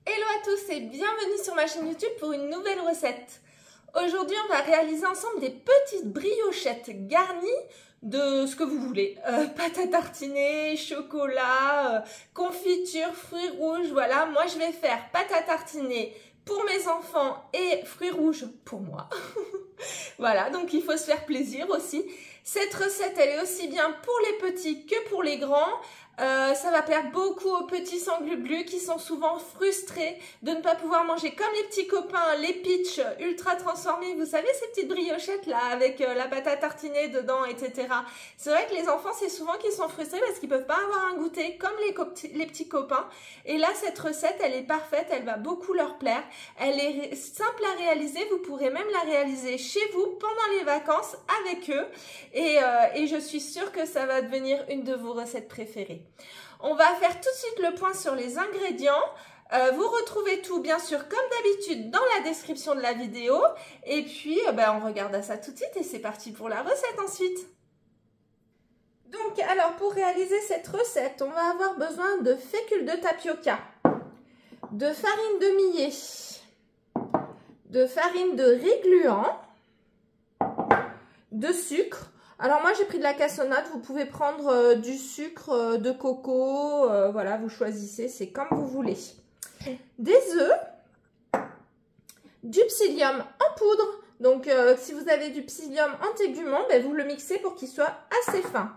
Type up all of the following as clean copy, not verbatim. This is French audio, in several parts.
Hello à tous et bienvenue sur ma chaîne YouTube pour une nouvelle recette. Aujourd'hui, on va réaliser ensemble des petites briochettes garnies de ce que vous voulez. Pâte à tartiner, chocolat, confiture, fruits rouges. Voilà, moi je vais faire pâte à tartiner pour mes enfants et fruits rouges pour moi. Voilà, donc il faut se faire plaisir aussi. Cette recette, elle est aussi bien pour les petits que pour les grands. Ça va plaire beaucoup aux petits sanglublus qui sont souvent frustrés de ne pas pouvoir manger comme les petits copains, les pitchs ultra transformés. Vous savez, ces petites briochettes là avec la pâte à tartiner dedans, etc. C'est vrai que les enfants, c'est souvent qu'ils sont frustrés parce qu'ils peuvent pas avoir un goûter comme les petits copains. Et là, cette recette, elle est parfaite, elle va beaucoup leur plaire. Elle est simple à réaliser, vous pourrez même la réaliser chez vous pendant les vacances avec eux. Et je suis sûre que ça va devenir une de vos recettes préférées. On va faire tout de suite le point sur les ingrédients. Vous retrouvez tout bien sûr comme d'habitude dans la description de la vidéo. Et puis on regarde ça tout de suite et c'est parti pour la recette ensuite. Donc alors pour réaliser cette recette, on va avoir besoin de fécule de tapioca, de farine de millet, de farine de riz gluant, de sucre. Alors moi j'ai pris de la cassonade, vous pouvez prendre du sucre de coco, voilà, vous choisissez, c'est comme vous voulez. Des œufs, du psyllium en poudre, donc si vous avez du psyllium en tégument, vous le mixez pour qu'il soit assez fin.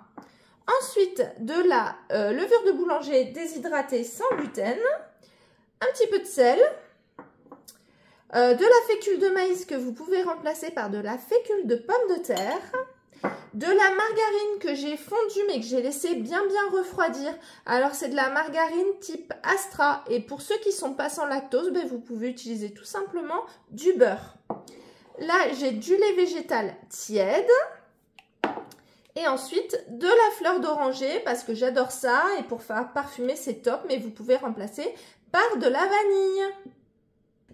Ensuite de la levure de boulanger déshydratée sans gluten, un petit peu de sel, de la fécule de maïs que vous pouvez remplacer par de la fécule de pomme de terre, de la margarine que j'ai fondue mais que j'ai laissé bien refroidir. Alors c'est de la margarine type Astra et pour ceux qui sont pas sans lactose, vous pouvez utiliser tout simplement du beurre. Là j'ai du lait végétal tiède et ensuite de la fleur d'oranger parce que j'adore ça et pour faire parfumer c'est top, mais vous pouvez remplacer par de la vanille.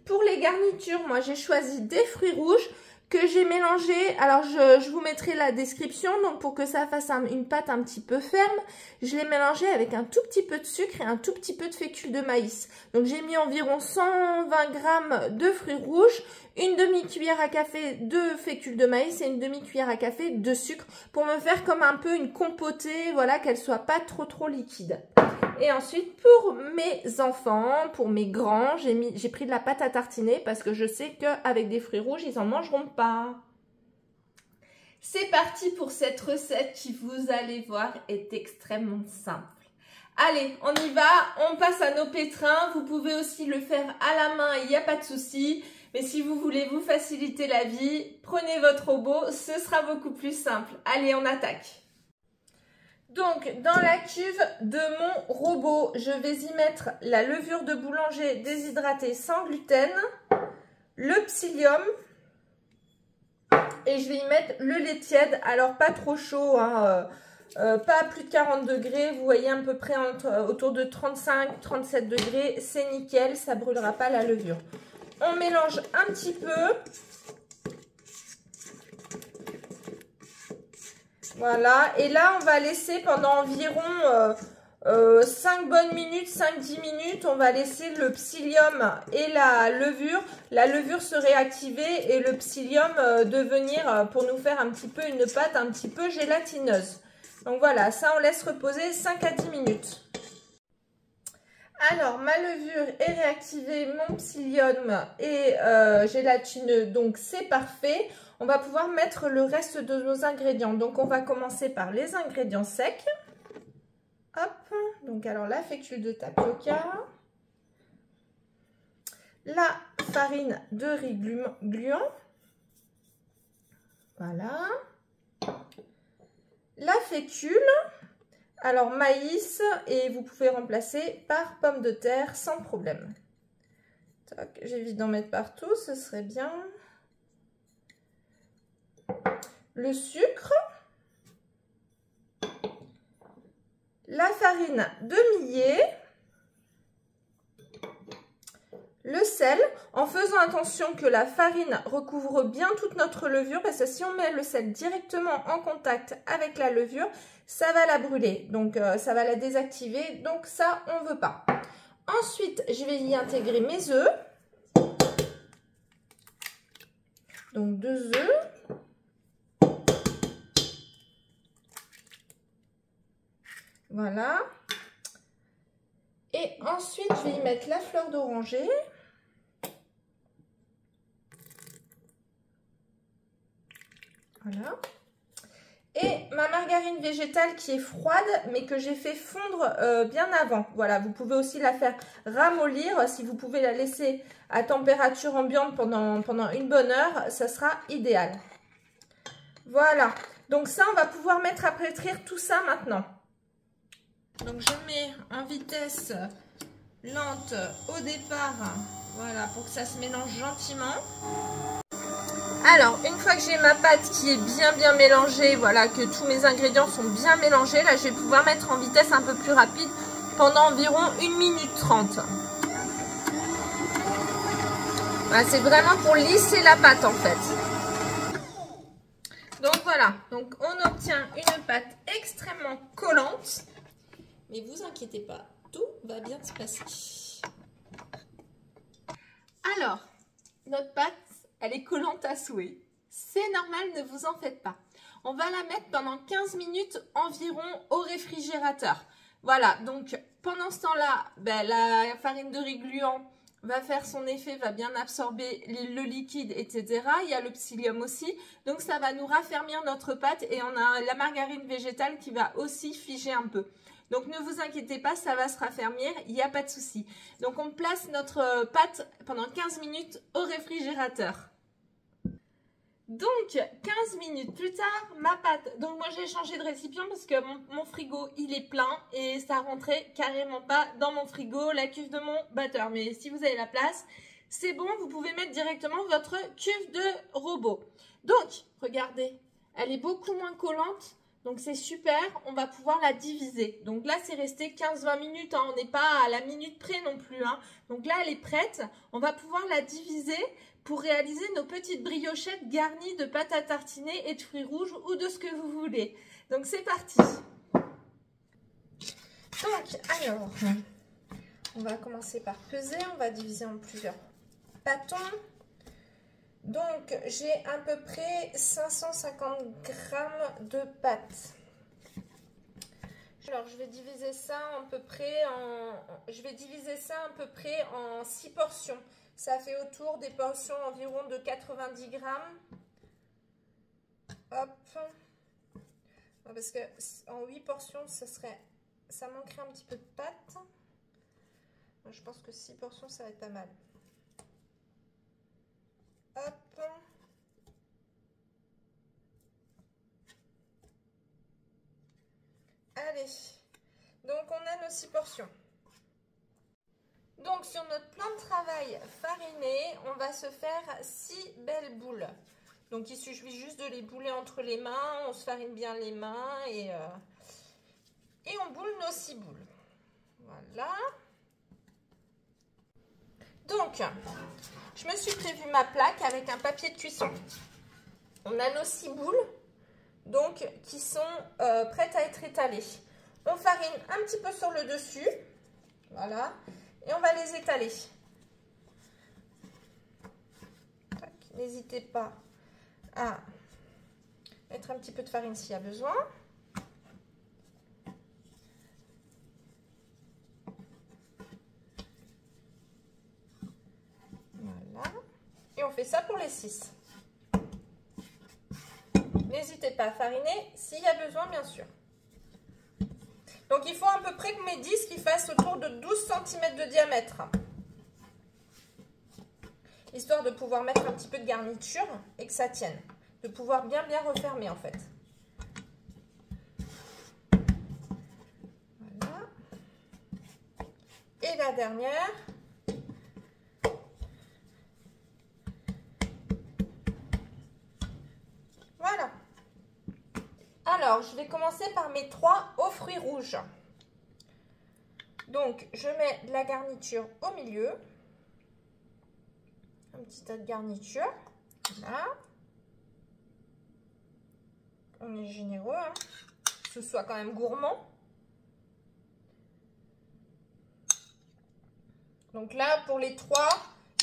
Pour les garnitures, moi j'ai choisi des fruits rouges que j'ai mélangé. Alors je vous mettrai la description, donc pour que ça fasse une pâte un petit peu ferme, je l'ai mélangé avec un tout petit peu de sucre et un tout petit peu de fécule de maïs. Donc j'ai mis environ 120 g de fruits rouges, une demi-cuillère à café de fécule de maïs et une demi-cuillère à café de sucre pour me faire comme un peu une compotée, voilà, qu'elle soit pas trop liquide. Et ensuite, pour mes enfants, pour mes grands, j'ai pris de la pâte à tartiner parce que je sais qu'avec des fruits rouges, ils n'en mangeront pas. C'est parti pour cette recette qui, vous allez voir, est extrêmement simple. Allez, on y va, on passe à nos pétrins. Vous pouvez aussi le faire à la main, il n'y a pas de souci. Mais si vous voulez vous faciliter la vie, prenez votre robot, ce sera beaucoup plus simple. Allez, on attaque. Donc, dans la cuve de mon robot, je vais y mettre la levure de boulanger déshydratée sans gluten, le psyllium et je vais y mettre le lait tiède. Alors, pas trop chaud, hein, pas à plus de 40 degrés. Vous voyez à peu près autour de 35-37 degrés. C'est nickel, ça ne brûlera pas la levure. On mélange un petit peu. Voilà, et là on va laisser pendant environ 5 bonnes minutes, 5-10 minutes, on va laisser le psyllium et la levure se réactiver et le psyllium devenir, pour nous faire un petit peu une pâte un petit peu gélatineuse. Donc voilà, ça on laisse reposer 5 à 10 minutes. Alors, ma levure est réactivée, mon psyllium est gélatineux, donc c'est parfait. On va pouvoir mettre le reste de nos ingrédients. Donc, on va commencer par les ingrédients secs. Hop, donc alors la fécule de tapioca, la farine de riz gluant, voilà, la fécule. Alors, maïs, et vous pouvez remplacer par pomme de terre sans problème. J'évite d'en mettre partout, ce serait bien. Le sucre. La farine de millet. Le sel, en faisant attention que la farine recouvre bien toute notre levure, parce que si on met le sel directement en contact avec la levure, ça va la brûler, donc ça va la désactiver, donc ça on ne veut pas. Ensuite, je vais y intégrer mes œufs. Donc 2 œufs. Voilà. Et ensuite, je vais y mettre la fleur d'oranger. Voilà. Et ma margarine végétale qui est froide, mais que j'ai fait fondre bien avant. Voilà, vous pouvez aussi la faire ramollir. Si vous pouvez la laisser à température ambiante pendant une bonne heure, ça sera idéal. Voilà. Donc ça, on va pouvoir mettre à pétrir tout ça maintenant. Donc je mets en vitesse lente au départ, voilà, pour que ça se mélange gentiment. Alors, une fois que j'ai ma pâte qui est bien mélangée, voilà, que tous mes ingrédients sont bien mélangés, là, je vais pouvoir mettre en vitesse un peu plus rapide pendant environ 1 minute 30. Voilà, c'est vraiment pour lisser la pâte, en fait. Donc, voilà. Donc, on obtient une pâte extrêmement collante. Mais vous inquiétez pas, tout va bien se passer. Alors, notre pâte, elle est collante à souhait. C'est normal, ne vous en faites pas. On va la mettre pendant 15 minutes environ au réfrigérateur. Voilà, donc pendant ce temps-là, ben, la farine de riz gluant va faire son effet, va bien absorber le liquide, etc. Il y a le psyllium aussi. Donc ça va nous raffermir notre pâte et on a la margarine végétale qui va aussi figer un peu. Donc ne vous inquiétez pas, ça va se raffermir, il n'y a pas de souci. Donc on place notre pâte pendant 15 minutes au réfrigérateur. Donc 15 minutes plus tard, ma pâte, donc moi j'ai changé de récipient parce que mon frigo il est plein et ça rentrait carrément pas dans mon frigo, la cuve de mon batteur. Mais si vous avez la place, c'est bon, vous pouvez mettre directement votre cuve de robot. Donc regardez, elle est beaucoup moins collante. Donc c'est super, on va pouvoir la diviser. Donc là c'est resté 15-20 minutes, hein. On n'est pas à la minute près non plus, hein. Donc là elle est prête, on va pouvoir la diviser pour réaliser nos petites briochettes garnies de pâte à tartiner et de fruits rouges ou de ce que vous voulez. Donc c'est parti. Donc alors, on va commencer par peser, on va diviser en plusieurs bâtons. Donc, j'ai à peu près 550 grammes de pâte. Alors, je vais diviser ça à peu près en 6 portions. Ça fait autour des portions environ de 90 grammes. Hop. Parce que en 8 portions, ça manquerait un petit peu de pâte. Je pense que 6 portions, ça va être pas mal. Hop. Allez, donc on a nos 6 portions. Donc sur notre plan de travail fariné, on va se faire 6 belles boules. Donc il suffit juste de les bouler entre les mains, on se farine bien les mains et on boule nos 6 boules. Voilà. Donc, je me suis prévu ma plaque avec un papier de cuisson. On a nos 6 boules, donc qui sont prêtes à être étalées. On farine un petit peu sur le dessus, voilà, et on va les étaler. N'hésitez pas à mettre un petit peu de farine s'il y a besoin. Voilà. Et on fait ça pour les 6. N'hésitez pas à fariner s'il y a besoin, bien sûr. Donc, il faut à peu près que mes disques fassent autour de 12 cm de diamètre. Histoire de pouvoir mettre un petit peu de garniture et que ça tienne. De pouvoir bien refermer, en fait. Voilà. Et la dernière. Voilà. Alors, je vais commencer par mes 3 aux fruits rouges. Donc, je mets de la garniture au milieu. Un petit tas de garniture. Voilà. On est généreux, hein, que ce soit quand même gourmand. Donc là, pour les 3,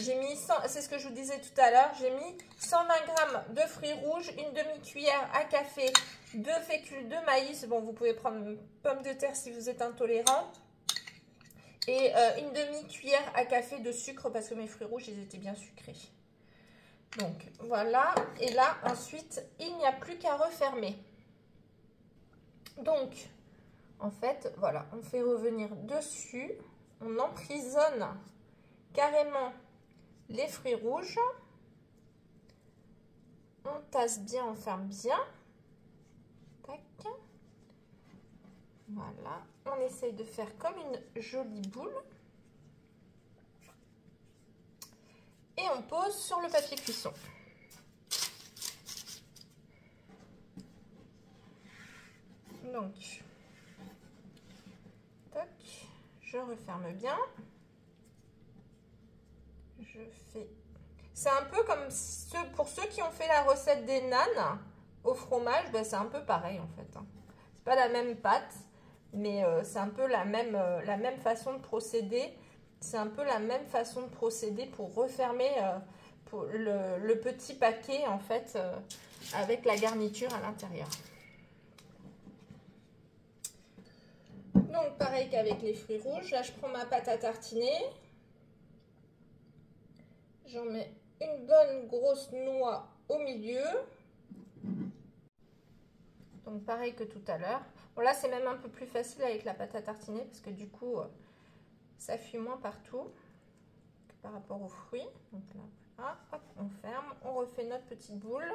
j'ai mis, c'est ce que je vous disais tout à l'heure, j'ai mis 120 g de fruits rouges, une demi-cuillère à café de fécule de maïs. Bon, vous pouvez prendre pommes de terre si vous êtes intolérant. Et une demi-cuillère à café de sucre parce que mes fruits rouges, ils étaient bien sucrés. Donc, voilà. Et là, ensuite, il n'y a plus qu'à refermer. Donc, en fait, voilà, on fait revenir dessus. On emprisonne carrément les fruits rouges. On tasse bien, on ferme bien. Tac. Voilà. On essaye de faire comme une jolie boule. Et on pose sur le papier cuisson. Donc, tac, je referme bien. Je fais... C'est un peu comme pour ceux qui ont fait la recette des nanes au fromage, ben c'est un peu pareil en fait. C'est pas la même pâte, mais c'est un peu la même façon de procéder. C'est un peu la même façon de procéder pour refermer pour le petit paquet en fait avec la garniture à l'intérieur. Donc pareil qu'avec les fruits rouges, là je prends ma pâte à tartiner. J'en mets une bonne grosse noix au milieu. Donc pareil que tout à l'heure. Bon là c'est même un peu plus facile avec la pâte à tartiner parce que du coup ça fuit moins partout que par rapport aux fruits. Donc là, voilà, hop, on ferme, on refait notre petite boule.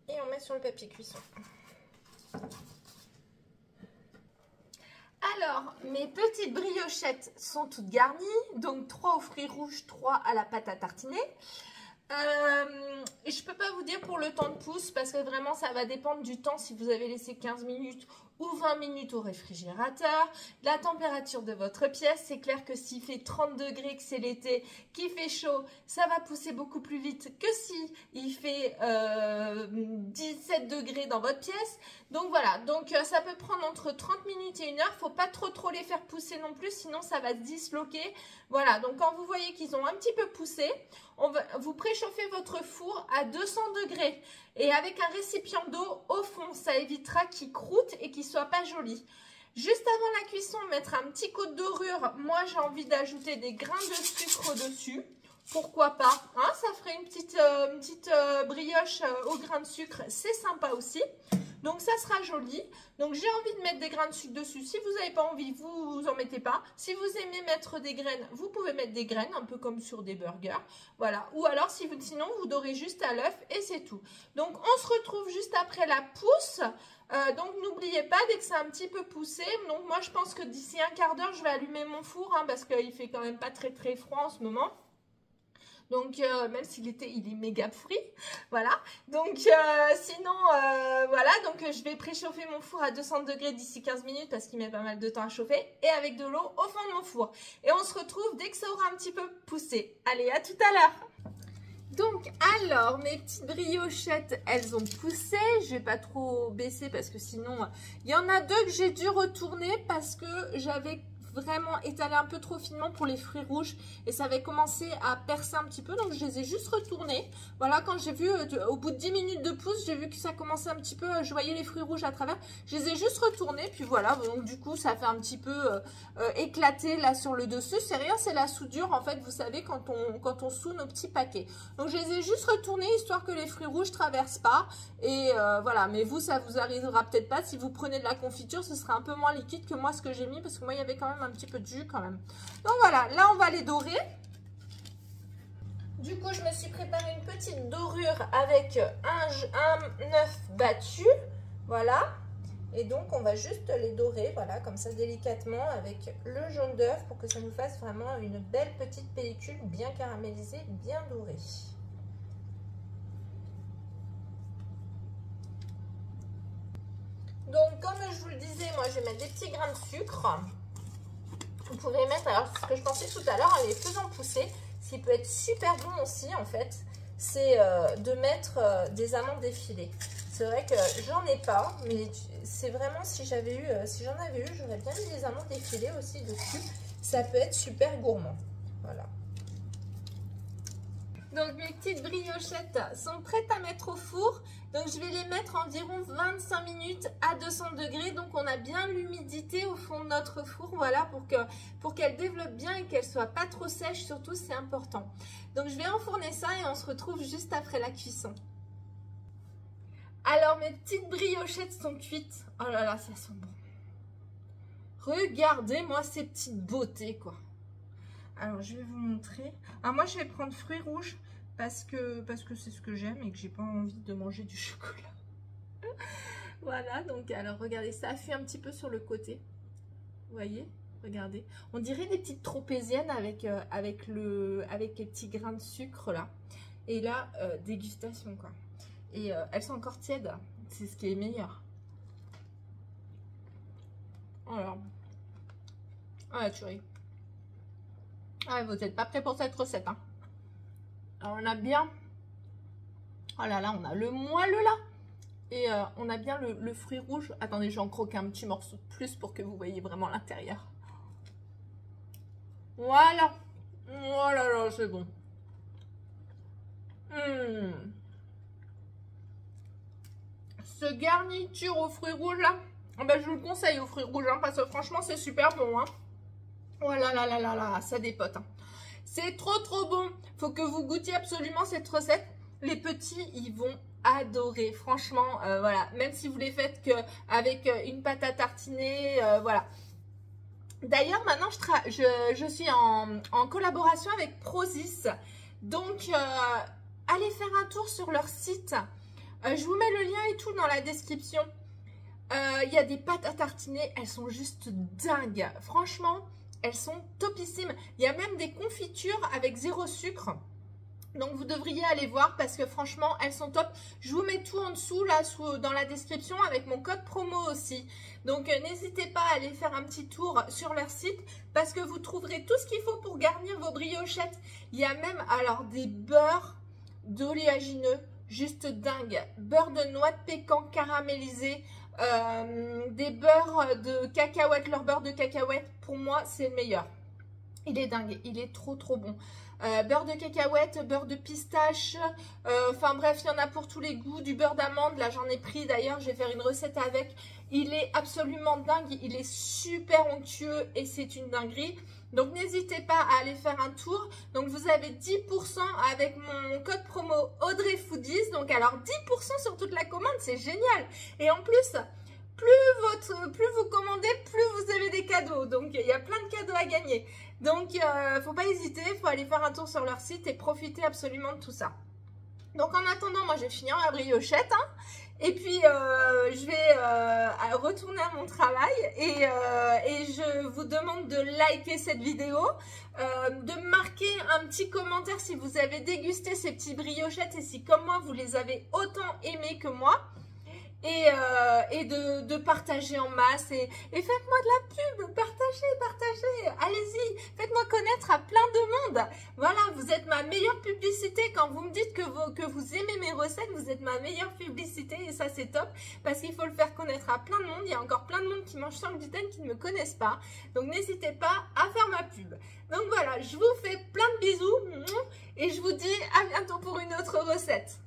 Et on met sur le papier cuisson. Alors, mes petites briochettes sont toutes garnies. Donc 3 aux fruits rouges, 3 à la pâte à tartiner. Je peux pas vous dire pour le temps de pousse parce que vraiment ça va dépendre du temps si vous avez laissé 15 minutes ou 20 minutes au réfrigérateur, la température de votre pièce. C'est clair que s'il fait 30 degrés, que c'est l'été, qu'il fait chaud, ça va pousser beaucoup plus vite que si il fait 17 degrés dans votre pièce. Donc voilà, donc ça peut prendre entre 30 minutes et 1 heure. Faut pas trop les faire pousser non plus, sinon ça va se disloquer. Voilà, donc quand vous voyez qu'ils ont un petit peu poussé, vous préchauffez votre four à 200 degrés et avec un récipient d'eau au fond, ça évitera qu'il croûte et qu'il soit pas joli. Juste avant la cuisson, mettre un petit coup de dorure. Moi, j'ai envie d'ajouter des grains de sucre dessus. Pourquoi pas, hein, ça ferait une petite brioche au grain de sucre, c'est sympa aussi. Donc ça sera joli. Donc j'ai envie de mettre des grains de sucre dessus. Si vous n'avez pas envie, vous en mettez pas. Si vous aimez mettre des graines, vous pouvez mettre des graines, un peu comme sur des burgers. Voilà. Ou alors sinon vous dorez juste à l'œuf et c'est tout. Donc on se retrouve juste après la pousse. Donc n'oubliez pas, dès que c'est un petit peu poussé, donc moi je pense que d'ici un quart d'heure je vais allumer mon four hein, parce qu'il fait quand même pas très froid en ce moment. Donc même s'il il est méga frit, voilà. Donc sinon voilà, donc je vais préchauffer mon four à 200 degrés d'ici 15 minutes parce qu'il met pas mal de temps à chauffer et avec de l'eau au fond de mon four. Et on se retrouve dès que ça aura un petit peu poussé. Allez, à tout à l'heure. Donc alors, mes petites briochettes, elles ont poussé. Je vais pas trop baisser parce que sinon, il y en a 2 que j'ai dû retourner parce que j'avais vraiment étalé un peu trop finement pour les fruits rouges et ça avait commencé à percer un petit peu, donc je les ai juste retournés. Voilà, quand j'ai vu au bout de 10 minutes de pouce, j'ai vu que ça commençait un petit peu, je voyais les fruits rouges à travers, je les ai juste retournés, puis voilà, donc du coup ça fait un petit peu éclaté là sur le dessus. C'est rien, c'est la soudure en fait, vous savez, quand on soud nos petits paquets. Donc je les ai juste retournés histoire que les fruits rouges traversent pas et voilà, mais vous ça vous arrivera peut-être pas. Si vous prenez de la confiture, ce sera un peu moins liquide que moi ce que j'ai mis parce que moi il y avait quand même un petit peu de jus quand même. Donc voilà, là on va les dorer. Du coup je me suis préparé une petite dorure avec un œuf battu, voilà, et donc on va juste les dorer, voilà, comme ça délicatement avec le jaune d'œuf pour que ça nous fasse vraiment une belle petite pellicule bien caramélisée, bien dorée. Donc comme je vous le disais, moi je vais mettre des petits grains de sucre. Vous pouvez mettre, alors ce que je pensais tout à l'heure, en les faisant pousser, ce qui peut être super bon aussi en fait, c'est de mettre des amandes effilées. C'est vrai que j'en ai pas, mais c'est vraiment si j'en avais eu, j'aurais bien mis les amandes effilées aussi dessus. Ça peut être super gourmand. Voilà. Donc mes petites briochettes sont prêtes à mettre au four. Donc je vais les mettre environ 25 minutes à 200 degrés. Donc on a bien l'humidité au fond de notre four. Voilà, pour qu'elles développent bien et qu'elles ne soient pas trop sèches. Surtout, c'est important. Donc je vais enfourner ça et on se retrouve juste après la cuisson. Alors mes petites briochettes sont cuites. Oh là là, ça sent bon. Regardez-moi ces petites beautés quoi. Alors je vais vous montrer. Alors moi je vais prendre fruits rouges parce que c'est ce que j'aime et que j'ai pas envie de manger du chocolat. Voilà, donc alors regardez, ça fuit un petit peu sur le côté. Vous voyez, regardez. On dirait des petites tropéziennes avec les petits grains de sucre là. Et là, dégustation quoi. Et elles sont encore tièdes, c'est ce qui est meilleur. Alors, ah la tuerie. Ah, vous n'êtes pas prêts pour cette recette. Hein. Alors, on a bien... Oh là là, on a le moelleux là. Et on a bien le fruit rouge. Attendez, j'en croque un petit morceau de plus pour que vous voyez vraiment l'intérieur. Voilà. Oh là là, c'est bon. Ce garniture aux fruits rouges là, ben, je vous le conseille aux fruits rouges hein, parce que franchement c'est super bon. Hein. Oh là là là là là, ça dépote. Hein. C'est trop bon. Faut que vous goûtiez absolument cette recette. Les petits, ils vont adorer. Franchement, voilà. Même si vous les faites avec une pâte à tartiner, voilà. D'ailleurs, maintenant, je suis en collaboration avec Prozis. Donc, allez faire un tour sur leur site. Je vous mets le lien et tout dans la description. Il y a des pâtes à tartiner. Elles sont juste dingues. Franchement, elles sont topissimes. Il y a même des confitures avec 0 sucre. Donc, vous devriez aller voir parce que franchement, elles sont top. Je vous mets tout en dessous, là, dans la description avec mon code promo aussi. Donc, n'hésitez pas à aller faire un petit tour sur leur site parce que vous trouverez tout ce qu'il faut pour garnir vos briochettes. Il y a même, alors, des beurres d'oléagineux, juste dingue. Beurre de noix de pécan caramélisé, des beurres de cacahuètes. Leur beurre de cacahuètes, pour moi, c'est le meilleur. Il est dingue, il est trop bon. Beurre de cacahuète, beurre de pistache, enfin bref, il y en a pour tous les goûts. Du beurre d'amande, là j'en ai pris d'ailleurs, je vais faire une recette avec. Il est absolument dingue, il est super onctueux et c'est une dinguerie. Donc n'hésitez pas à aller faire un tour. Donc vous avez 10% avec mon code promo Audrey Foodies. Donc alors 10% sur toute la commande, c'est génial. Et en plus... Plus vous commandez, plus vous avez des cadeaux. Donc, il y a plein de cadeaux à gagner. Donc, faut pas hésiter. Il faut aller faire un tour sur leur site et profiter absolument de tout ça. Donc, en attendant, moi, je vais finir ma briochette. Hein, et puis, je vais retourner à mon travail. Et je vous demande de liker cette vidéo. De marquer un petit commentaire si vous avez dégusté ces petits briochettes. Et si, comme moi, vous les avez autant aimés que moi. Et de partager en masse et faites-moi de la pub, partagez, allez-y, faites-moi connaître à plein de monde. Voilà, vous êtes ma meilleure publicité. Quand vous me dites que vous aimez mes recettes, vous êtes ma meilleure publicité et ça c'est top parce qu'il faut le faire connaître à plein de monde. Il y a encore plein de monde qui mange sans gluten qui ne me connaissent pas, donc n'hésitez pas à faire ma pub. Donc voilà, je vous fais plein de bisous et je vous dis à bientôt pour une autre recette.